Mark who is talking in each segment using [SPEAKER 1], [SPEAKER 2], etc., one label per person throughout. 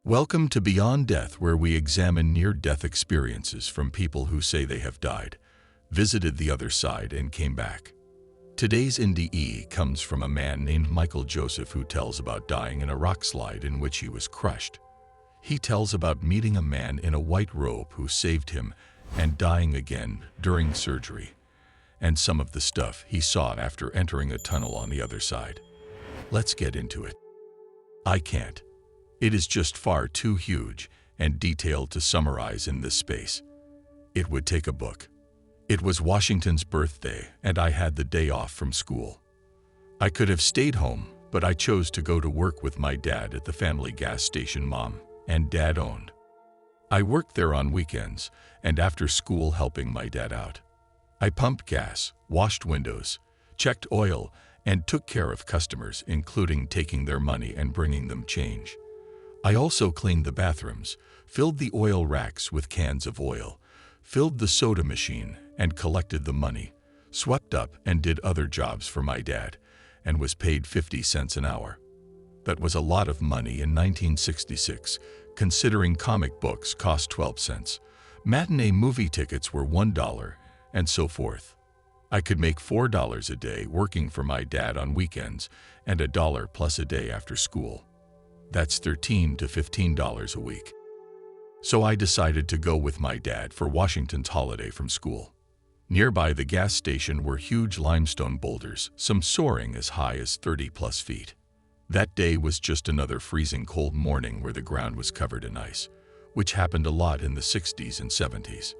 [SPEAKER 1] Welcome to Beyond Death, where we examine near-death experiences from people who say they have died, visited the other side, and came back. Today's NDE comes from a man named Michael Joseph who tells about dying in a rock slide in which he was crushed. He tells about meeting a man in a white robe who saved him and dying again during surgery, and some of the stuff he saw after entering a tunnel on the other side. Let's get into it. I can't. It is just far too huge and detailed to summarize in this space. It would take a book. It was Washington's birthday, and I had the day off from school. I could have stayed home, but I chose to go to work with my dad at the family gas station Mom and Dad owned. I worked there on weekends and after school helping my dad out. I pumped gas, washed windows, checked oil, and took care of customers, including taking their money and bringing them change. I also cleaned the bathrooms, filled the oil racks with cans of oil, filled the soda machine, and collected the money, swept up and did other jobs for my dad, and was paid 50 cents an hour. That was a lot of money in 1966, considering comic books cost 12 cents, matinee movie tickets were $1, and so forth. I could make $4 a day working for my dad on weekends and $1 plus a day after school. That's $13 to $15 a week. So I decided to go with my dad for Washington's holiday from school. Nearby the gas station were huge limestone boulders, some soaring as high as 30+ feet. That day was just another freezing cold morning where the ground was covered in ice, which happened a lot in the 60s and 70s.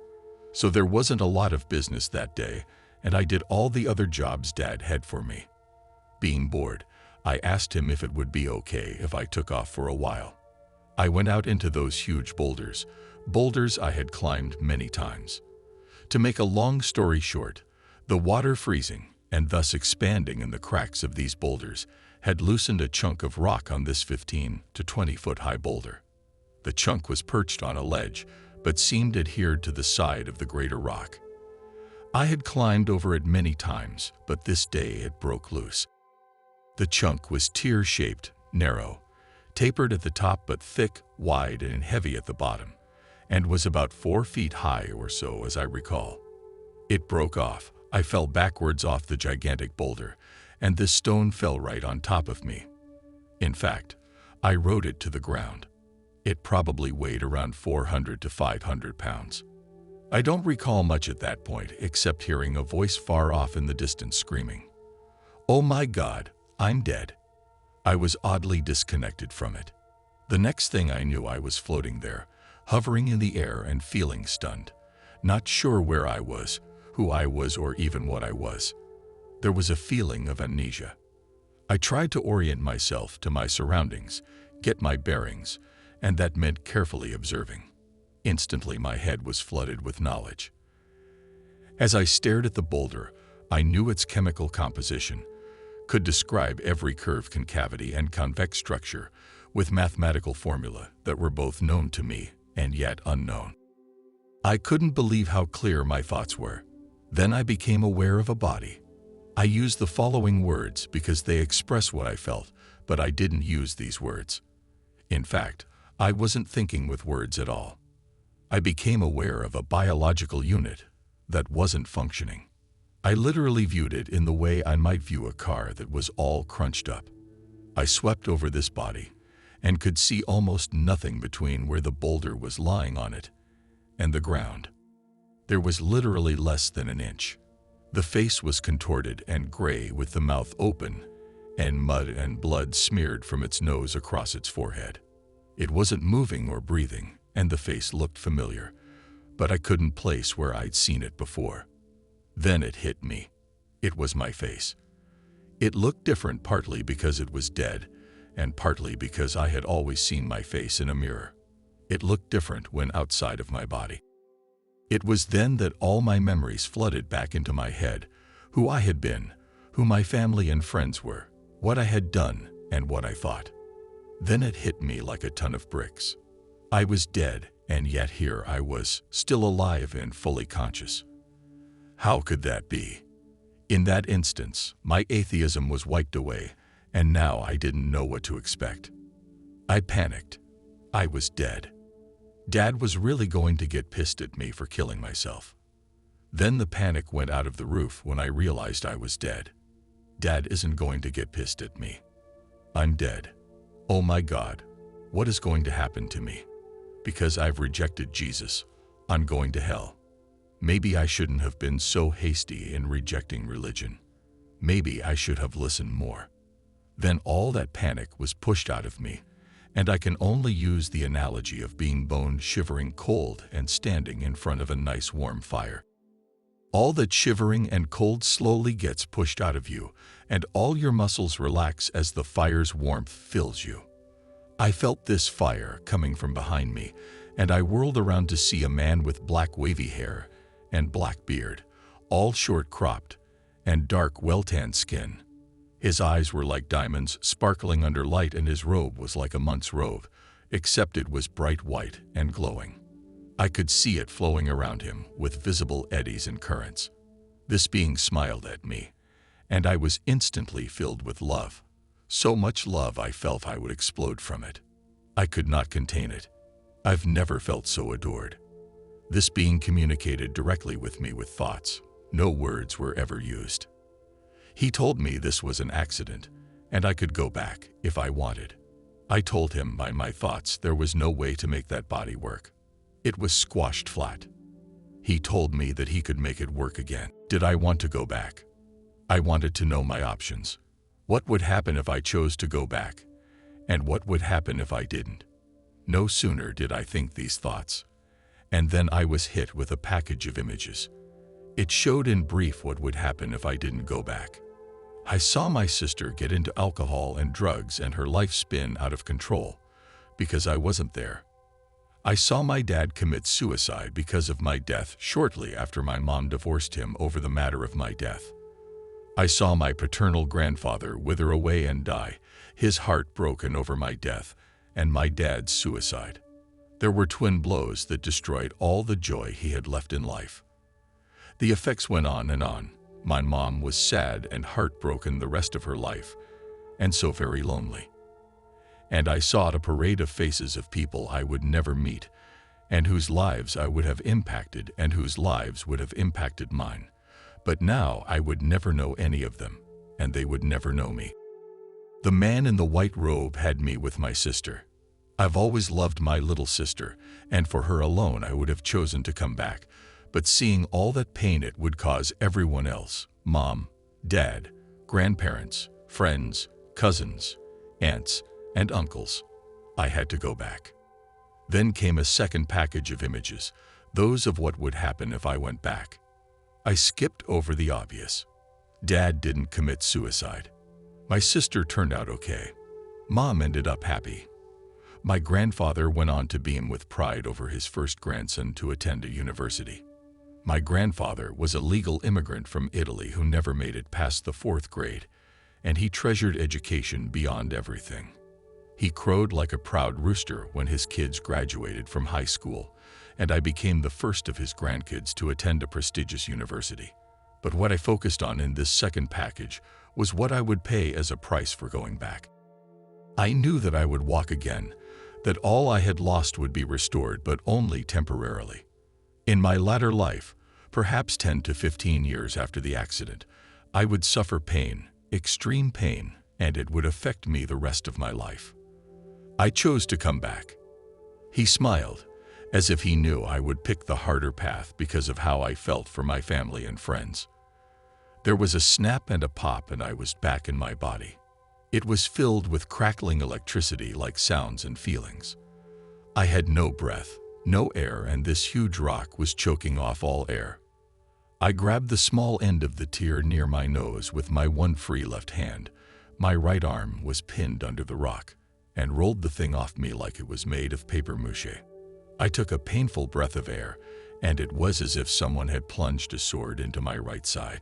[SPEAKER 1] So there wasn't a lot of business that day, and I did all the other jobs Dad had for me. Being bored, I asked him if it would be okay if I took off for a while. I went out into those huge boulders I had climbed many times. To make a long story short, the water freezing and thus expanding in the cracks of these boulders had loosened a chunk of rock on this 15 to 20 foot high boulder. The chunk was perched on a ledge, but seemed adhered to the side of the greater rock. I had climbed over it many times, but this day it broke loose. The chunk was tear-shaped, narrow, tapered at the top but thick, wide, and heavy at the bottom, and was about 4 feet high or so as I recall. It broke off. I fell backwards off the gigantic boulder, and this stone fell right on top of me. In fact, I rode it to the ground. It probably weighed around 400 to 500 pounds. I don't recall much at that point except hearing a voice far off in the distance screaming, "Oh my God, I'm dead." I was oddly disconnected from it. The next thing I knew, I was floating there, hovering in the air and feeling stunned, not sure where I was, who I was, or even what I was. There was a feeling of amnesia. I tried to orient myself to my surroundings, get my bearings, and that meant carefully observing. Instantly, my head was flooded with knowledge. As I stared at the boulder, I knew its chemical composition, could describe every curve, concavity, and convex structure with mathematical formula that were both known to me and yet unknown. I couldn't believe how clear my thoughts were. Then I became aware of a body. I use the following words because they express what I felt, but I didn't use these words. In fact, I wasn't thinking with words at all. I became aware of a biological unit that wasn't functioning. I literally viewed it in the way I might view a car that was all crunched up. I swept over this body and could see almost nothing between where the boulder was lying on it and the ground. There was literally less than an inch. The face was contorted and gray with the mouth open and mud and blood smeared from its nose across its forehead. It wasn't moving or breathing, and the face looked familiar, but I couldn't place where I'd seen it before. Then it hit me. It was my face. It looked different, partly because it was dead, and partly because I had always seen my face in a mirror. It looked different when outside of my body. It was then that all my memories flooded back into my head, who I had been, who my family and friends were, what I had done, and what I thought. Then it hit me like a ton of bricks. I was dead, and yet here I was, still alive and fully conscious. How could that be? In that instance, my atheism was wiped away, and now I didn't know what to expect. I panicked. I was dead. Dad was really going to get pissed at me for killing myself. Then the panic went out of the roof when I realized I was dead. Dad isn't going to get pissed at me. I'm dead. Oh my God, what is going to happen to me? Because I've rejected Jesus, I'm going to hell. Maybe I shouldn't have been so hasty in rejecting religion. Maybe I should have listened more. Then all that panic was pushed out of me, and I can only use the analogy of being bone-shivering cold and standing in front of a nice warm fire. All that shivering and cold slowly gets pushed out of you, and all your muscles relax as the fire's warmth fills you. I felt this fire coming from behind me, and I whirled around to see a man with black wavy hair and black beard, all short-cropped, and dark, well-tanned skin. His eyes were like diamonds sparkling under light, and his robe was like a monk's robe, except it was bright white and glowing. I could see it flowing around him with visible eddies and currents. This being smiled at me, and I was instantly filled with love. So much love I felt I would explode from it. I could not contain it. I've never felt so adored. This being communicated directly with me with thoughts. No words were ever used. He told me this was an accident, and I could go back if I wanted. I told him by my thoughts there was no way to make that body work. It was squashed flat. He told me that he could make it work again. Did I want to go back? I wanted to know my options. What would happen if I chose to go back? And what would happen if I didn't? No sooner did I think these thoughts, and then I was hit with a package of images. It showed in brief what would happen if I didn't go back. I saw my sister get into alcohol and drugs and her life spin out of control because I wasn't there. I saw my dad commit suicide because of my death shortly after my mom divorced him over the matter of my death. I saw my paternal grandfather wither away and die, his heart broken over my death and my dad's suicide. There were twin blows that destroyed all the joy he had left in life. The effects went on and on. My mom was sad and heartbroken the rest of her life, and so very lonely. And I saw a parade of faces of people I would never meet, and whose lives I would have impacted and whose lives would have impacted mine. But now I would never know any of them, and they would never know me. The man in the white robe had me with my sister. I've always loved my little sister, and for her alone I would have chosen to come back. But seeing all that pain it would cause everyone else, mom, dad, grandparents, friends, cousins, aunts, and uncles, I had to go back. Then came a second package of images, those of what would happen if I went back. I skipped over the obvious. Dad didn't commit suicide. My sister turned out okay. Mom ended up happy. My grandfather went on to beam with pride over his first grandson to attend a university. My grandfather was a legal immigrant from Italy who never made it past the 4th grade, and he treasured education beyond everything. He crowed like a proud rooster when his kids graduated from high school, and I became the first of his grandkids to attend a prestigious university. But what I focused on in this second package was what I would pay as a price for going back. I knew that I would walk again, that all I had lost would be restored, but only temporarily. In my latter life, perhaps 10 to 15 years after the accident, I would suffer pain, extreme pain, and it would affect me the rest of my life. I chose to come back. He smiled, as if he knew I would pick the harder path because of how I felt for my family and friends. There was a snap and a pop, and I was back in my body. It was filled with crackling electricity like sounds and feelings. I had no breath, no air, and this huge rock was choking off all air. I grabbed the small end of the tier near my nose with my one free left hand. My right arm was pinned under the rock and rolled the thing off me like it was made of paper mache. I took a painful breath of air, and it was as if someone had plunged a sword into my right side.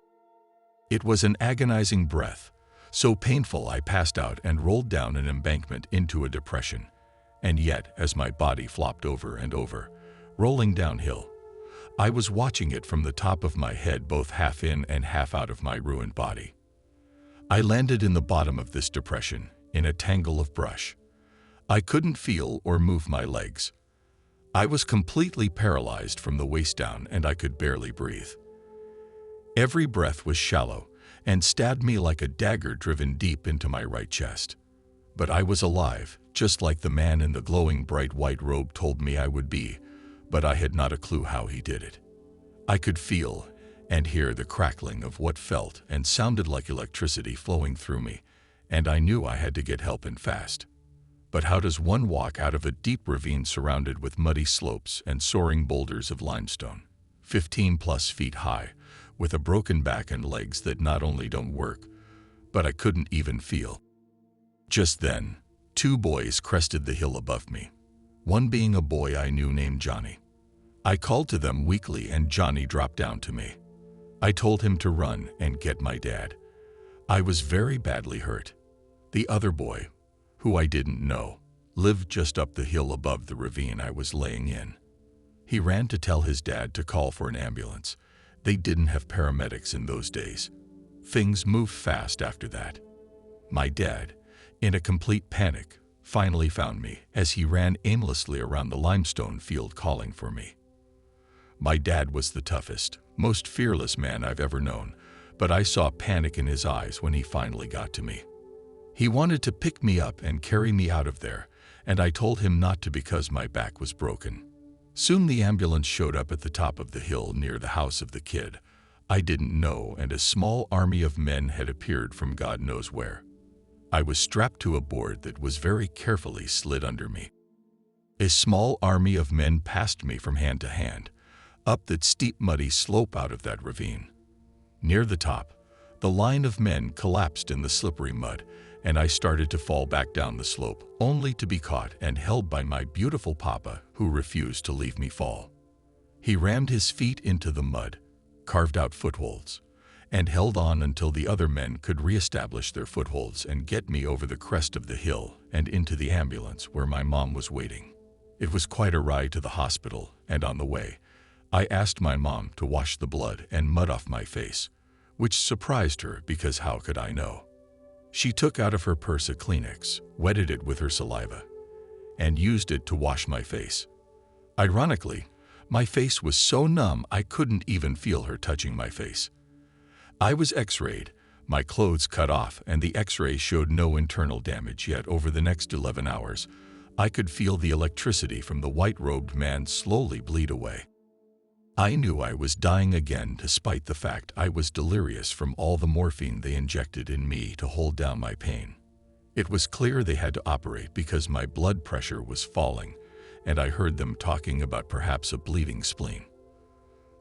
[SPEAKER 1] It was an agonizing breath, so painful I passed out and rolled down an embankment into a depression. And yet, as my body flopped over and over, rolling downhill, I was watching it from the top of my head, both half in and half out of my ruined body. I landed in the bottom of this depression, in a tangle of brush. I couldn't feel or move my legs. I was completely paralyzed from the waist down and I could barely breathe. Every breath was shallow and stabbed me like a dagger driven deep into my right chest. But I was alive, just like the man in the glowing bright white robe told me I would be, but I had not a clue how he did it. I could feel and hear the crackling of what felt and sounded like electricity flowing through me, and I knew I had to get help and fast. But how does one walk out of a deep ravine surrounded with muddy slopes and soaring boulders of limestone, 15+ feet high, with a broken back and legs that not only don't work, but I couldn't even feel? Just then, 2 boys crested the hill above me, one being a boy I knew named Johnny. I called to them weakly and Johnny dropped down to me. I told him to run and get my dad. I was very badly hurt. The other boy, who I didn't know, lived just up the hill above the ravine I was laying in. He ran to tell his dad to call for an ambulance. They didn't have paramedics in those days. Things moved fast after that. My dad, in a complete panic, finally found me as he ran aimlessly around the limestone field calling for me. My dad was the toughest, most fearless man I've ever known, but I saw panic in his eyes when he finally got to me. He wanted to pick me up and carry me out of there, and I told him not to because my back was broken. Soon the ambulance showed up at the top of the hill near the house of the kid I didn't know, and a small army of men had appeared from God knows where. I was strapped to a board that was very carefully slid under me. A small army of men passed me from hand to hand, up that steep muddy slope out of that ravine. Near the top, the line of men collapsed in the slippery mud, and I started to fall back down the slope, only to be caught and held by my beautiful papa, who refused to leave me fall. He rammed his feet into the mud, carved out footholds, and held on until the other men could reestablish their footholds and get me over the crest of the hill and into the ambulance where my mom was waiting. It was quite a ride to the hospital, and on the way, I asked my mom to wash the blood and mud off my face, which surprised her because how could I know? She took out of her purse a Kleenex, wetted it with her saliva, and used it to wash my face. Ironically, my face was so numb I couldn't even feel her touching my face. I was x-rayed, my clothes cut off, and the x-ray showed no internal damage, yet over the next 11 hours, I could feel the electricity from the white-robed man slowly bleed away. I knew I was dying again despite the fact I was delirious from all the morphine they injected in me to hold down my pain. It was clear they had to operate because my blood pressure was falling, and I heard them talking about perhaps a bleeding spleen.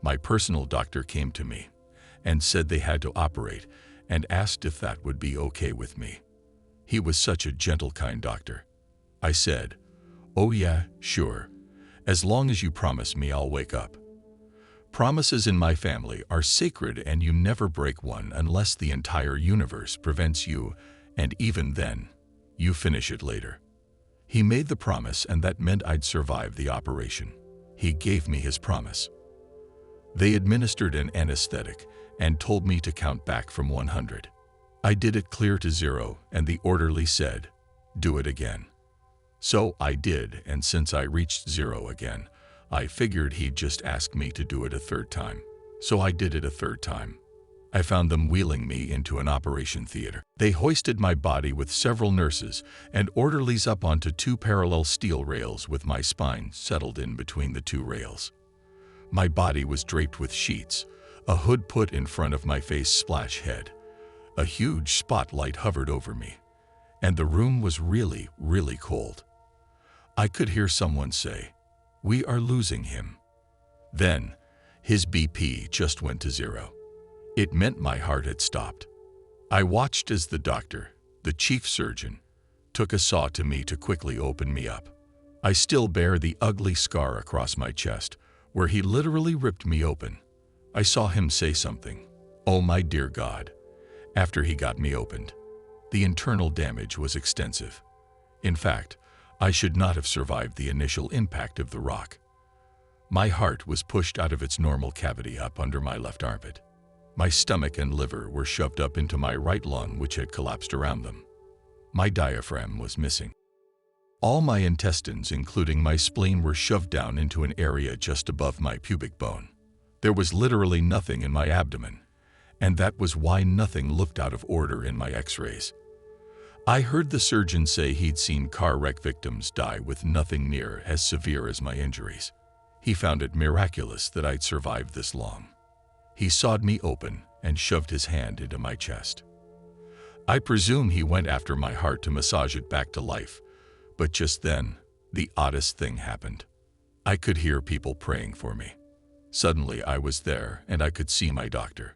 [SPEAKER 1] My personal doctor came to me and said they had to operate and asked if that would be okay with me. He was such a gentle, kind doctor. I said, "Oh yeah, sure, as long as you promise me I'll wake up. Promises in my family are sacred and you never break one unless the entire universe prevents you, and even then, you finish it later." He made the promise, and that meant I'd survive the operation. He gave me his promise. They administered an anesthetic and told me to count back from 100. I did it clear to 0, and the orderly said, "Do it again." So I did, and since I reached 0 again, I figured he'd just ask me to do it a 3rd time. So I did it a 3rd time. I found them wheeling me into an operation theater. They hoisted my body with several nurses and orderlies up onto 2 parallel steel rails with my spine settled in between the 2 rails. My body was draped with sheets, a hood put in front of my face splash head. A huge spotlight hovered over me, and the room was really, really cold. I could hear someone say, "We are losing him." Then, his BP just went to 0. It meant my heart had stopped. I watched as the doctor, the chief surgeon, took a saw to me to quickly open me up. I still bear the ugly scar across my chest, where he literally ripped me open. I saw him say something, "Oh my dear God," after he got me opened. The internal damage was extensive. In fact, I should not have survived the initial impact of the rock. My heart was pushed out of its normal cavity up under my left armpit. My stomach and liver were shoved up into my right lung, which had collapsed around them. My diaphragm was missing. All my intestines, including my spleen, were shoved down into an area just above my pubic bone. There was literally nothing in my abdomen, and that was why nothing looked out of order in my x-rays. I heard the surgeon say he'd seen car wreck victims die with nothing near as severe as my injuries. He found it miraculous that I'd survived this long. He sawed me open and shoved his hand into my chest. I presume he went after my heart to massage it back to life, but just then, the oddest thing happened. I could hear people praying for me. Suddenly, I was there and I could see my doctor.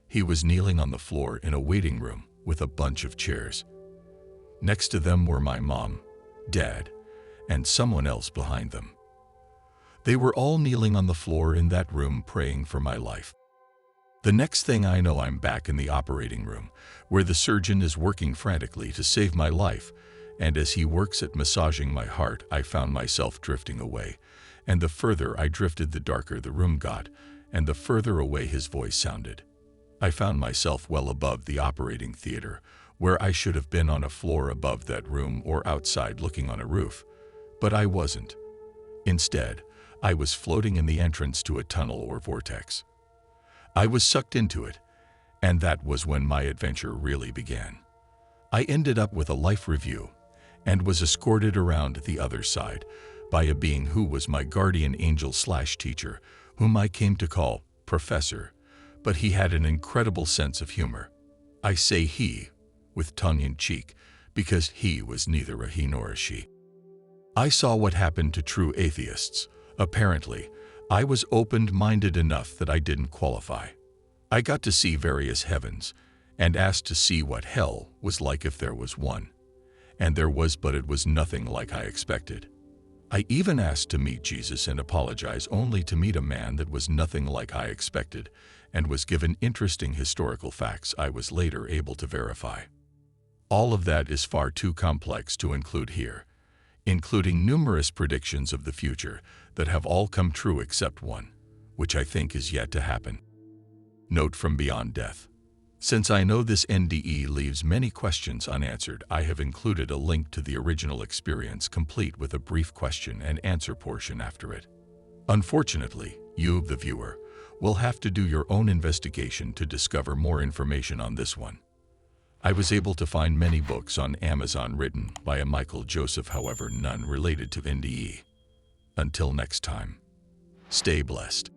[SPEAKER 1] He was kneeling on the floor in a waiting room with a bunch of chairs. Next to them were my mom, dad, and someone else behind them. They were all kneeling on the floor in that room praying for my life. The next thing I know, I'm back in the operating room, where the surgeon is working frantically to save my life, and as he works at massaging my heart, I found myself drifting away, and the further I drifted, the darker the room got, and the further away his voice sounded. I found myself well above the operating theater, where I should have been on a floor above that room or outside looking on a roof, but I wasn't. Instead, I was floating in the entrance to a tunnel or vortex. I was sucked into it, and that was when my adventure really began. I ended up with a life review and was escorted around the other side by a being who was my guardian angel/teacher, whom I came to call Professor, but he had an incredible sense of humor. I say he, with tongue-in-cheek, because he was neither a he nor a she. I saw what happened to true atheists. Apparently, I was open-minded enough that I didn't qualify. I got to see various heavens, and asked to see what hell was like if there was one. And there was, but it was nothing like I expected. I even asked to meet Jesus and apologize, only to meet a man that was nothing like I expected, and was given interesting historical facts I was later able to verify. All of that is far too complex to include here, including numerous predictions of the future that have all come true except one, which I think is yet to happen. Note from Beyond Death. Since I know this NDE leaves many questions unanswered, I have included a link to the original experience complete with a brief question and answer portion after it. Unfortunately, you, the viewer, will have to do your own investigation to discover more information on this one. I was able to find many books on Amazon written by a Michael Joseph, however, none related to NDE. Until next time, stay blessed.